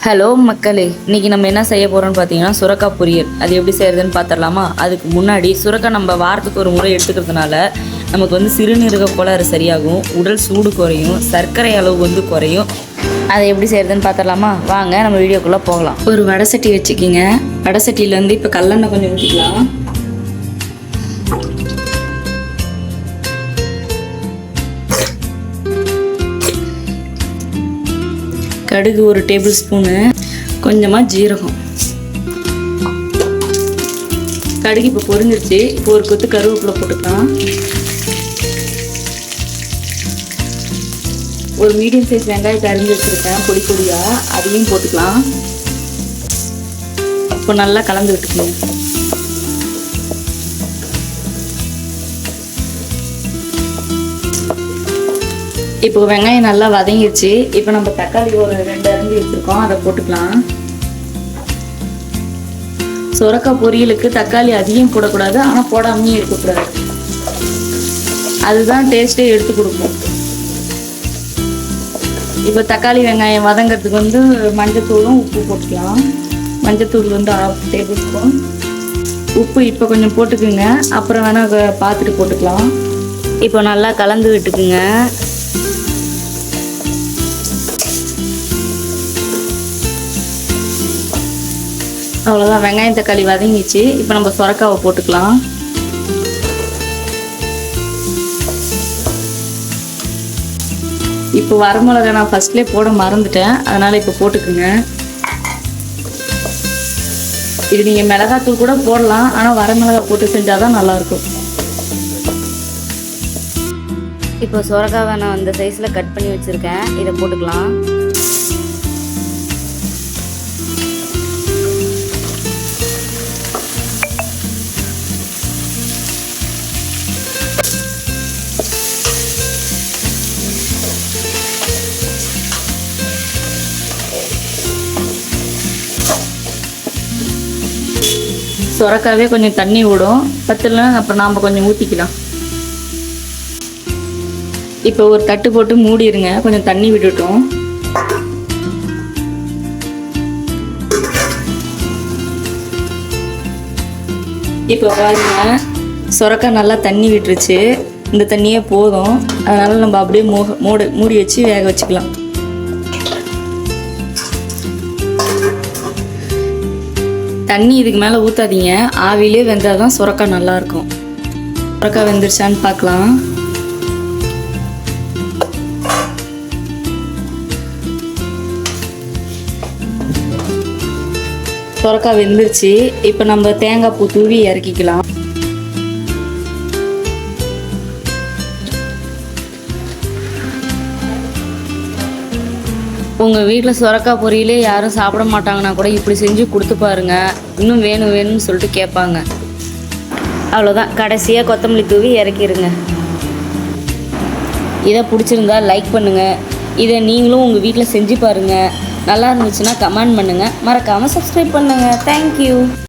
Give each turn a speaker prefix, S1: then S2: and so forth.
S1: Hello மக்களே, இன்றைக்கி நம்ம என்ன செய்ய போகிறோம்னு பார்த்தீங்கன்னா சுரக்காய் பொரியல். அது எப்படி செய்கிறதுன்னு பார்த்துடலாமா? அதுக்கு முன்னாடி சுரக்காய் நம்ம வாரத்துக்கு ஒரு முறை எடுத்துக்கிறதுனால நமக்கு சிறுநீரக கோளாறு சரியாகும், உடல் சூடு குறையும், சர்க்கரை அளவு குறையும். அதை எப்படி செய்கிறதுன்னு பார்த்துடலாமா? வாங்க நம்ம வீடியோக்குள்ளே போகலாம். ஒரு வடை சட்டி வச்சுக்கிங்க. வடை சட்டியிலேருந்து இப்போ கல்லெண்ணெய் கொஞ்சம் ஊற்றிக்கலாம். கடுகு ஒரு டேபிள் ஸ்பூனு, கொஞ்சமாக ஜீரகம். கடுகு இப்போ பொரிஞ்சிருச்சு. இப்போ ஒரு கொத்து கருவேப்பிலை போட்டுக்கலாம். ஒரு மீடியம் சைஸ் வெங்காயத்தை அரிஞ்சு வச்சுருக்கேன் பொடி பொடியாக, அதையும் போட்டுக்கலாம். இப்போ நல்லா கலந்து விட்டுக்கணும். இப்போ வெங்காயம் நல்லா வதங்கிடுச்சு. இப்போ நம்ம தக்காளி ஒரு 2 அரிஞ்சு வச்சுருக்கோம், அதை போட்டுக்கலாம். சுரக்காய் பொரியலுக்கு தக்காளி அதிகம் போடக்கூடாது, ஆனால் போடாமையும் இருக்கக்கூடாது. அதுதான் டேஸ்ட்டே எடுத்து கொடுக்கும். இப்போ தக்காளி வெங்காயம் வதங்கிறதுக்கு மஞ்சத்தூளும் உப்பு போட்டுக்கலாம். மஞ்சத்தூள் 1/2 டேபிள் ஸ்பூன். உப்பு இப்போ கொஞ்சம் போட்டுக்குங்க, அப்புறம் வேணால் பார்த்துட்டு போட்டுக்கலாம். இப்போ நல்லா கலந்து விட்டுக்குங்க. அவ்வளோதான், வெங்காயம் தக்காளி வதங்கிச்சு. இப்போ நம்ம சுரக்காவை போட்டுக்கலாம். இப்போ வரமிளகா நான் ஃபர்ஸ்ட்லேயே போட மறந்துட்டேன், அதனால் இப்போ போட்டுக்குங்க. இது நீங்கள் மிளகாத்தூள் கூட போடலாம், ஆனால் வரமிளகா போட்டு செஞ்சால் தான் நல்லாயிருக்கும். இப்போ சுரக்காவை நான் இந்த சைஸில் கட் பண்ணி வச்சுருக்கேன், இதை போட்டுக்கலாம். சுரக்காவே கொஞ்சம் தண்ணி விடும், பத்தல அப்புறம் நாம் கொஞ்சம் ஊற்றிக்கலாம். இப்போ ஒரு தட்டு போட்டு மூடிடுங்க, கொஞ்சம் தண்ணி விட்டுட்டோம். இப்போ பாருங்க, சுரக்காய் நல்லா தண்ணி விட்டுருச்சு. இந்த தண்ணியே போதும், அதனால் நம்ம அப்படியே மூடி வச்சு வேக வச்சுக்கலாம். தண்ணி இதுக்கு மேலே ஊற்றாதீங்க, ஆவிலே வெந்தால் தான் சுரக்காய் நல்லாயிருக்கும். சுரக்காய் வெந்துருச்சான்னு பார்க்கலாம். சுரக்காய் வெந்துருச்சு. இப்போ நம்ம தேங்காய் பூ தூவி இறக்கிக்கலாம். உங்கள் வீட்டில் சுரக்காய் பொரியலே யாரும் சாப்பிட மாட்டாங்கன்னா கூட இப்படி செஞ்சு கொடுத்து பாருங்கள், இன்னும் வேணும்னு சொல்லிட்டு கேட்பாங்க. அவ்வளோதான், கடைசியாக கொத்தமல்லி தூவி இறக்கிடுங்க. இதை பிடிச்சிருந்தா லைக் பண்ணுங்கள். இதை நீங்களும் உங்கள் வீட்டில் செஞ்சு பாருங்கள். நல்லா இருந்துச்சுன்னா கமெண்ட் பண்ணுங்கள். மறக்காமல் சப்ஸ்கிரைப் பண்ணுங்கள். தேங்க்யூ.